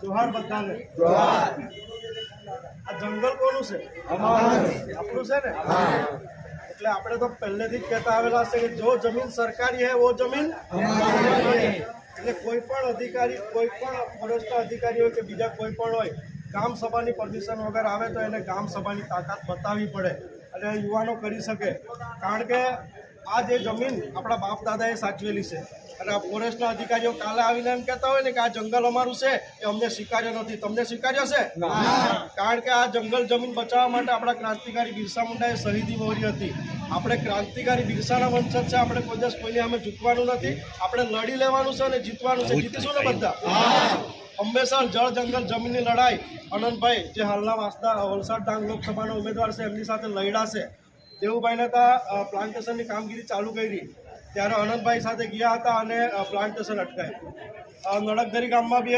જોહાર બધાને. આ જંગલ કોનું છે? આપણું છે ને. એટલે આપણે તો પહેલેથી જ કહેતા આવેલા છે કે જો જમીન સરકારી હે વો જમીન એટલે કોઈ પણ અધિકારી, કોઈ પણ ફોરેસ્ટ અધિકારી હોય કે બીજા કોઈ પણ હોય, ગામ સભાની પરમિશન વગર આવે તો એને ગામ સભાની તાકાત બતાવવી પડે અને યુવાનો કરી શકે. કારણ કે આ જે જમીન આપણા બાપ દાદાએ સાચવેલી છે અને આ ફોરેસ્ટના અધિકારીઓ કાલે આવીને એમ કહેતા હોય ને કે આ જંગલ અમારું છે, એ અમને સ્વીકાર્યો નથી. તમને સ્વીકાર્યો છે? કારણ કે આ જંગલ જમીન બચાવવા માટે આપણા ક્રાંતિકારી બિરસા મુંડાએ શહીદી વહોરી હતી. આપણે ક્રાંતિકારી બિરસાના વંશજ છે. આપણે કોઈ દિવસ કોઈની સામે ઝૂકવાનું નથી. આપણે લડી લેવાનું છે અને જીતવાનું છે. જીતીશું ને બધા? હંમેશા જળ જંગલ જમીનની લડાઈ અનંતભાઈ જે હાલના વલસાડ ડાંગ લોકસભાના ઉમેદવાર છે એમની સાથે લડ્યા છે. દેવુભાઈને ત્યાં પ્લાન્ટેશનની કામગીરી ચાલુ કરી ત્યારે અનંતભાઈ સાથે ગયા હતા અને પ્લાન્ટેશન અટકાયું. નડકધરી ગામમાં બી